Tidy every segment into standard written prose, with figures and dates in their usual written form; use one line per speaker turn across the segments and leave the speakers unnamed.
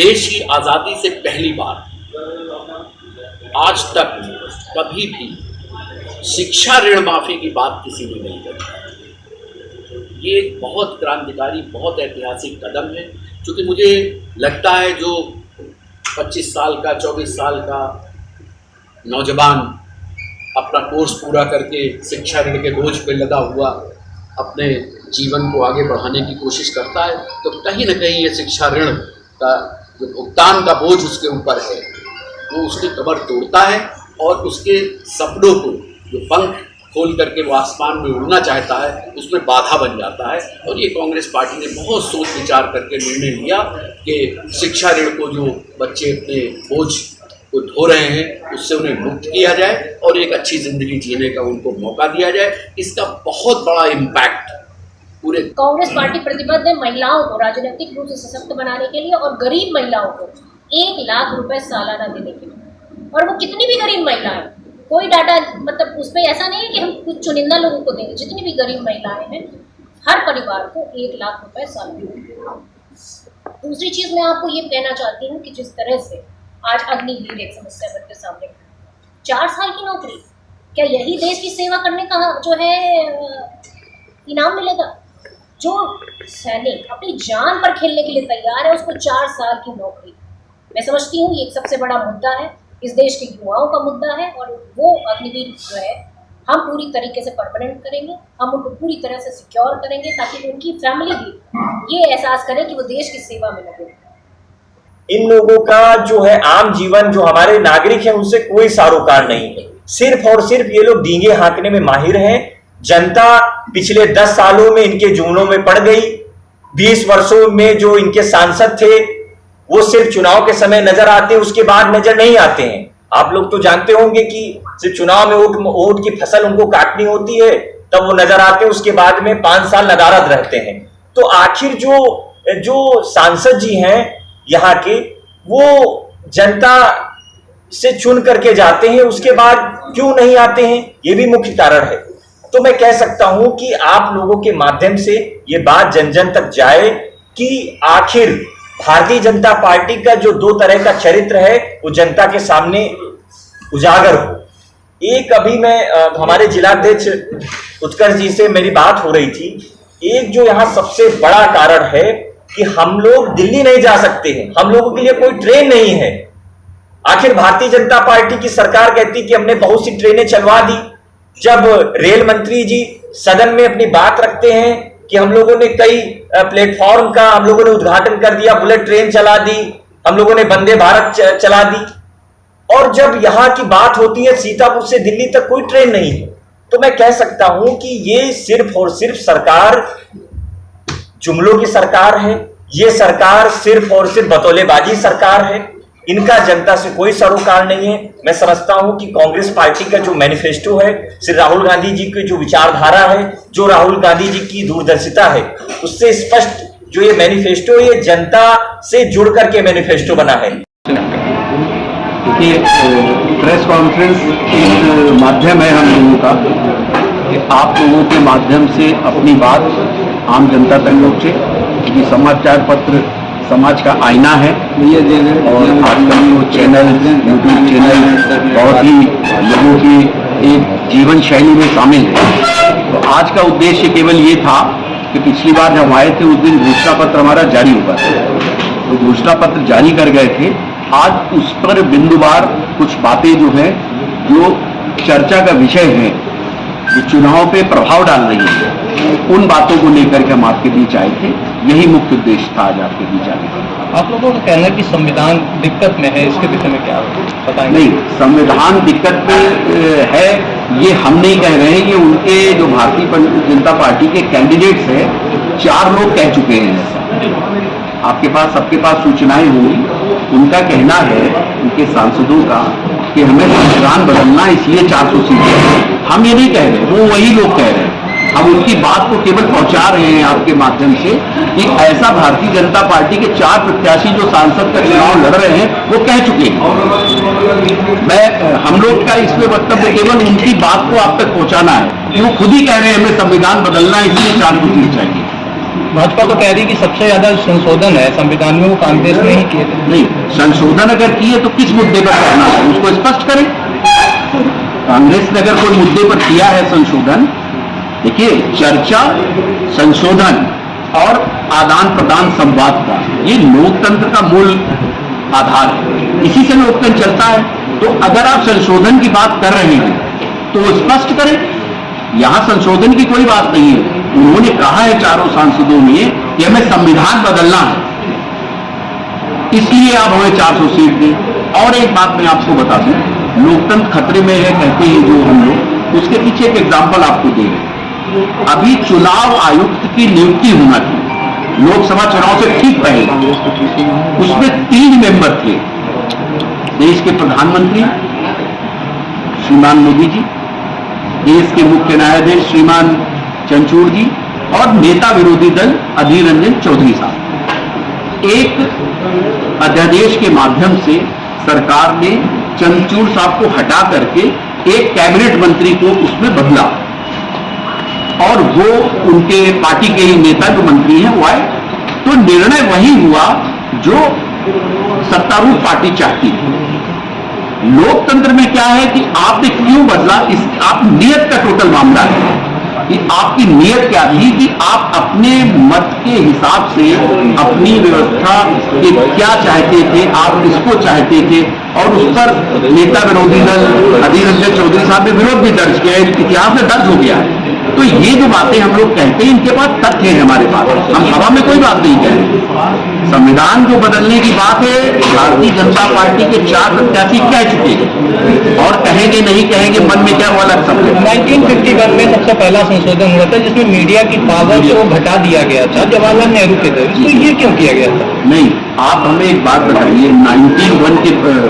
देश की आज़ादी से पहली बार आज तक कभी भी शिक्षा ऋण माफ़ी की बात किसी ने नहीं करी। ये एक बहुत क्रांतिकारी, बहुत ऐतिहासिक कदम है, क्योंकि मुझे लगता है जो 25 साल का, 24 साल का नौजवान अपना कोर्स पूरा करके शिक्षा ऋण के बोझ पर लगा हुआ अपने जीवन को आगे बढ़ाने की कोशिश करता है, तो कहीं ना कहीं ये शिक्षा ऋण का जो भुगतान का बोझ उसके ऊपर है वो उसकी कमर तोड़ता है और उसके सपनों को, जो पंख खोल करके वो आसमान में उड़ना चाहता है, उसमें बाधा बन जाता है। और ये कांग्रेस पार्टी ने बहुत सोच विचार करके निर्णय लिया कि शिक्षा ऋण को जो बच्चे अपने बोझ को धो रहे हैं उससे उन्हें मुक्त किया जाए और एक अच्छी ज़िंदगी जीने का उनको मौका दिया जाए। इसका बहुत बड़ा इम्पैक्ट पूरे
कांग्रेस पार्टी प्रतिबद्ध है महिलाओं को राजनीतिक रूप से सशक्त बनाने के लिए और गरीब महिलाओं को 1 लाख रुपए सालाना देने के लिए। और वो कितनी भी गरीब महिला है, कोई डाटा मतलब उस पर ऐसा नहीं है कि हम कुछ चुनिंदा लोगों को देंगे, जितनी भी गरीब महिलाएं हैं हर परिवार को 1 लाख रुपए सालाना। दूसरी चीज़ मैं आपको ये कहना चाहती हूँ कि जिस तरह से आज अग्निवीर एक समस्या बन के सामने 4 साल की नौकरी, क्या यही देश की सेवा करने का जो है इनाम मिलेगा? जो सैनिक अपनी जान पर खेलने के लिए तैयार है उसको 4 साल की नौकरी, मैं समझती हूँ ये एक सबसे बड़ा मुद्दा है, इस देश के युवाओं का मुद्दा है। और वो अग्निवीर जो है हम पूरी तरीके से परमानेंट करेंगे, हम उनको पूरी तरह से सिक्योर करेंगे ताकि उनकी फैमिली भी ये एहसास करे कि वो देश की सेवा में लगे।
इन लोगों का जो है आम जीवन, जो हमारे नागरिक हैं, उनसे कोई सारोकार नहीं है। सिर्फ और सिर्फ ये लोग डींगे हाँकने में माहिर हैं। जनता पिछले 10 सालों में इनके जुमलों में पड़ गई। 20 वर्षों में जो इनके सांसद थे वो सिर्फ चुनाव के समय नजर आते हैं, उसके बाद नजर नहीं आते हैं। आप लोग तो जानते होंगे कि सिर्फ चुनाव में वोट की फसल उनको काटनी होती है, तब वो नजर आते हैं, उसके बाद में 5 साल नदारद रहते हैं। तो आखिर जो सांसद जी हैं यहाँ के, वो जनता से चुन करके जाते हैं, उसके बाद क्यों नहीं आते हैं, ये भी मुख्य कारण है। तो मैं कह सकता हूं कि आप लोगों के माध्यम से ये बात जन जन तक जाए कि आखिर भारतीय जनता पार्टी का जो 2 तरह का चरित्र है वो जनता के सामने उजागर हो। एक अभी मैं हमारे जिलाध्यक्ष उत्कर्ष जी से मेरी बात हो रही थी, एक जो यहाँ सबसे बड़ा कारण है कि हम लोग दिल्ली नहीं जा सकते हैं, हम लोगों के लिए कोई ट्रेन नहीं है। आखिर भारतीय जनता पार्टी की सरकार कहती कि हमने बहुत सी ट्रेनें चलवा दी। जब रेल मंत्री जी सदन में अपनी बात रखते हैं कि हम लोगों ने कई प्लेटफॉर्म का हम लोगों ने उद्घाटन कर दिया, बुलेट ट्रेन चला दी, हम लोगों ने वंदे भारत चला दी, और जब यहां की बात होती है सीतापुर से दिल्ली तक कोई ट्रेन नहीं है, तो मैं कह सकता हूं कि ये सिर्फ और सिर्फ सरकार जुमलों की सरकार है। ये सरकार सिर्फ और सिर्फ बतौलेबाजी सरकार है। इनका जनता से कोई सरोकार नहीं है। मैं समझता हूं कि कांग्रेस पार्टी का जो मैनिफेस्टो है, श्री राहुल गांधी जी की जो विचारधारा है, जो राहुल गांधी जी की दूरदर्शिता है, उससे स्पष्ट जो ये मैनिफेस्टो, ये जनता से जुड़ करके मैनिफेस्टो बना है।
क्योंकि प्रेस कॉन्फ्रेंस एक माध्यम है हम लोगों का कि आप लोगों के माध्यम से अपनी बात आम जनता तक पहुंचे, क्योंकि समाचार पत्र समाज का आईना है। और आजकल वो चैनल, यूट्यूब चैनल बहुत ही लोगों की एक जीवन शैली में शामिल है। तो आज का उद्देश्य केवल ये था कि पिछली बार जब आए थे उस दिन घोषणा पत्र हमारा जारी हुआ था, तो घोषणा पत्र जारी कर गए थे। आज उस पर बिंदुवार कुछ बातें जो है, जो चर्चा का विषय है, जो चुनाव पे प्रभाव डाल रही है, उन बातों को लेकर के हम आपके बीच आए थे। यही मुख्य उद्देश्य था आज आपके बीच आने का।
आप लोगों का कहना है कि संविधान दिक्कत में है, इसके विषय में क्या बताएंगे?
नहीं, संविधान दिक्कत में है ये हम नहीं कह रहे हैं, ये उनके जो भारतीय जनता पार्टी के कैंडिडेट्स हैं 4 लोग कह चुके हैं। आपके पास सबके पास सूचनाएं होंगी। उनका कहना है, उनके सांसदों का, कि हमें संविधान बदलना, इसलिए 400 सीटें। हम ये नहीं कह रहे, वो वही लोग कह रहे हैं। हम उनकी बात को केवल पहुंचा रहे हैं आपके माध्यम से कि ऐसा भारतीय जनता पार्टी के 4 प्रत्याशी जो सांसद का चुनाव लड़ रहे हैं वो कह चुके हैं। हम लोग का इसमें वक्तव्य केवल उनकी बात को आप तक पहुंचाना है कि वो खुद ही कह रहे हैं हमें संविधान बदलना है, इसलिए 400 सीट चाहिए।
भाजपा तो कह रही कि सबसे ज्यादा संशोधन है संविधान में वो कांग्रेस ने ही किए थे।
नहीं, संशोधन अगर किए तो किस मुद्दे पर करना है उसको स्पष्ट करें। कांग्रेस ने अगर कोई मुद्दे पर किया है संशोधन, देखिए चर्चा, संशोधन और आदान प्रदान संवाद का ये लोकतंत्र का मूल आधार है, इसी से लोकतंत्र चलता है। तो अगर आप संशोधन की बात कर रहे हैं तो स्पष्ट करें, यहां संशोधन की कोई बात नहीं है। उन्होंने कहा है चारों सांसदों में कि हमें संविधान बदलना है, इसलिए आप हमें 400 सीट दें। और एक बात मैं आपको बता दूं, लोकतंत्र खतरे में है कहते हैं जो हम लोग, उसके पीछे एक एग्जाम्पल आपको दे रहे हैं। अभी चुनाव आयुक्त की नियुक्ति होना थी लोकसभा चुनाव से ठीक पहले, उसमें 3 मेंबर थे, देश के प्रधानमंत्री श्रीमान मोदी जी, देश के मुख्य न्यायाधीश श्रीमान चंद्रचूड़ जी और नेता विरोधी दल अधीर रंजन चौधरी साहब। एक अध्यादेश के माध्यम से सरकार ने चंद्रचूड़ साहब को हटा करके एक कैबिनेट मंत्री को उसमें बदला और वो उनके पार्टी के ही नेता जो मंत्री हैं वो आए, तो निर्णय वही हुआ जो सत्तारूढ़ पार्टी चाहती है। लोकतंत्र में क्या है कि आपने क्यों बदला, इस आप नियत का टोटल मामला है कि आपकी नियत क्या थी कि आप अपने मत के हिसाब से अपनी व्यवस्था के क्या चाहते थे, आप किसको चाहते थे, और उस पर नेता विरोधी दल अधीर रंजन चौधरी साहब ने विरोध भी दर्ज किया, इतिहास में दर्ज हो गया है। तो ये जो बातें हम लोग कहते हैं इनके पास तथ्य है हमारे पास, हम हवा में कोई बात नहीं कह रहे। संविधान जो बदलने की बात है भारतीय जनता पार्टी के 4 प्रत्याशी कह चुके हैं और कहेंगे नहीं कहेंगे, मन में क्या वो अलग सब है।
1951 में सबसे पहला संशोधन हुआ था जिसमें मीडिया की पावर को घटा दिया गया था जवाहरलाल नेहरू के दौर, तो ये क्यों किया गया था?
नहीं, आप हमें एक बात बताइए,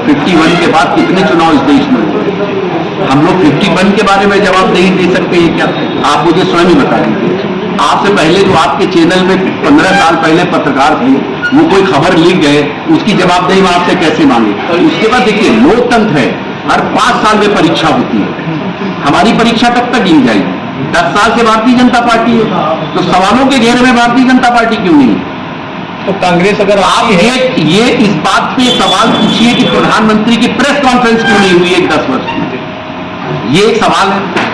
51 के बाद कितने चुनाव इस देश में हुए? हम लोग 51 के बारे में जवाब नहीं दे सकते हैं क्या? आप मुझे स्वयं ही बता दीजिए। आपसे पहले जो आपके चैनल में 15 साल पहले पत्रकार थे, वो कोई खबर लिख गए, उसकी जवाबदेही आपसे कैसे मांगे? उसके बाद देखिए, लोकतंत्र है, हर 5 साल में परीक्षा होती है। हमारी परीक्षा कब तक ली जाएगी? 10 साल से भारतीय जनता पार्टी है, तो सवालों के घेरे में भारतीय जनता पार्टी क्यों नहीं है?
तो कांग्रेस अगर
आप ये इस बात पे सवाल पूछिए कि प्रधानमंत्री की प्रेस कॉन्फ्रेंस क्यों नहीं हुई 10 वर्ष में, ये एक सवाल है।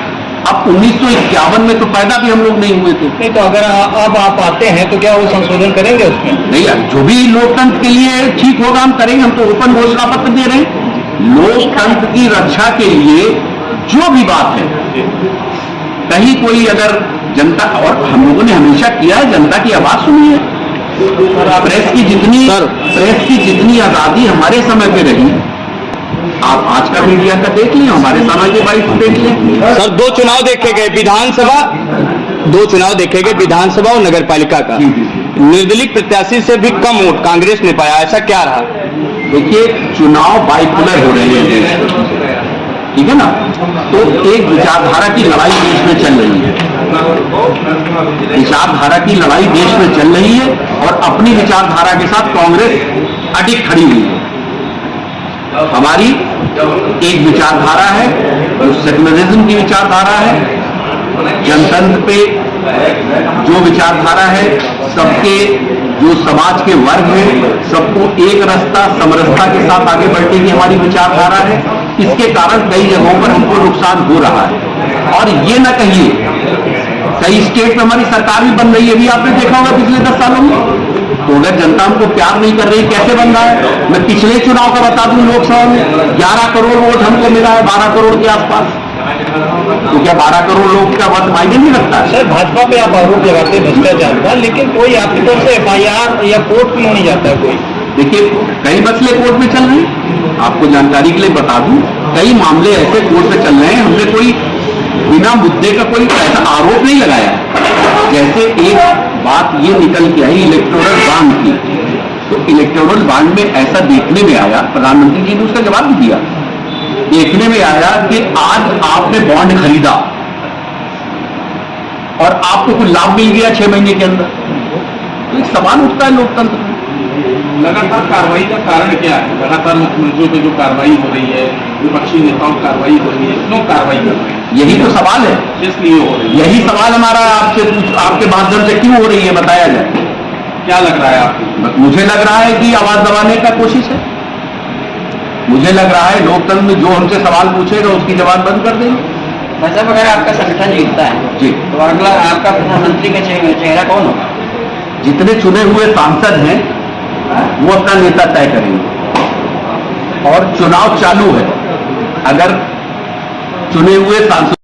अब 1951 में तो पैदा भी हम लोग नहीं हुए थे।
नहीं, तो अगर अब आप आते हैं तो क्या वो संशोधन करेंगे उसमें?
नहीं, जो भी लोकतंत्र के लिए ठीक होगा हम करेंगे, हम तो ओपन घोषणा पत्र दे रहे हैं। लोकतंत्र की रक्षा के लिए जो भी बात है, कहीं कोई अगर जनता, और हम लोगों ने हमेशा किया है, जनता की आवाज सुनी है। प्रेस की जितनी आजादी हमारे समय पे रही, आप आज का मीडिया का देख लिया, हमारे समय के बाइट देख लिया।
सर, 2 चुनाव देखे गए, विधानसभा और नगर पालिका का। निर्दलीय प्रत्याशी से भी कम वोट कांग्रेस ने पाया, ऐसा क्या रहा?
देखिए, चुनाव बाइपोलर हो रहे हैं देश में, ठीक है ना? तो एक विचारधारा की लड़ाई देश में चल रही है, विचारधारा की लड़ाई देश में चल रही है और अपनी विचारधारा के साथ कांग्रेस अडिग खड़ी हुई है। हमारी एक विचारधारा है जो सेकुलरिज्म की विचारधारा है, जनतंत्र पे जो विचारधारा है, सबके जो समाज के वर्ग हैं सबको एक रास्ता समरसता के साथ आगे बढ़ने की हमारी विचारधारा है। इसके कारण कई जगहों पर हमको नुकसान हो रहा है। और ये ना कहिए, कई स्टेट में हमारी सरकार भी बन रही है, भी आपने देखा होगा पिछले 10 सालों में। तो अगर जनता हमको प्यार नहीं कर रही, कैसे बन रहा है? मैं पिछले चुनाव का बता दूं, लोकसभा में 11 करोड़ वोट हमको मिला है, 12 करोड़ के आसपास। तो क्या 12 करोड़ लोग का वोट मायने नहीं रखता है?
सर, भाजपा पे आप आरोप लगाते हैं भ्रष्टाचार का, लेकिन कोई आपकी तरफ से FIR या कोर्ट क्यों नहीं जाता है कोई?
देखिए, कई मसले कोर्ट में चल रहे हैं, आपको जानकारी के लिए बता दूं, कई मामले ऐसे कोर्ट में चल रहे हैं। हमने कोई बिना मुद्दे का कोई ऐसा आरोप नहीं लगाया। जैसे एक बात ये निकल के आई इलेक्टोरल बॉन्ड की, तो इलेक्टोरल बॉन्ड में ऐसा देखने में आया, प्रधानमंत्री जी ने उसका जवाब भी दिया, देखने में आया कि आज आपने बॉन्ड खरीदा और आपको कुछ लाभ मिल गया 6 महीने के अंदर। तो एक सवाल उठता है लोकतंत्र में।
लगातार कार्रवाई का कारण क्या है? लगातार मुख्यमंत्रियों पर जो कार्रवाई हो रही है, विपक्षी नेताओं की कार्रवाई हो रही है, क्यों कार्रवाई कर रहे हैं?
यही तो सवाल है,
किस लिए हो रही है?
यही सवाल हमारा आपके माध्यम से क्यों हो रही है, बताया जाए।
क्या लग रहा है आपको?
मुझे लग रहा है कि आवाज दबाने का कोशिश है। मुझे लग रहा है लोकतंत्र में जो हमसे सवाल पूछेगा उसकी जवाब बंद कर देंगे।
वैसे अगर आपका संगठन जीतता है
जी,
तो अगला आपका प्रधानमंत्री का चेहरा कौन होगा?
जितने चुने हुए सांसद हैं वो अपना नेता तय करेंगे, और चुनाव चालू है। अगर चुने हुए सांसद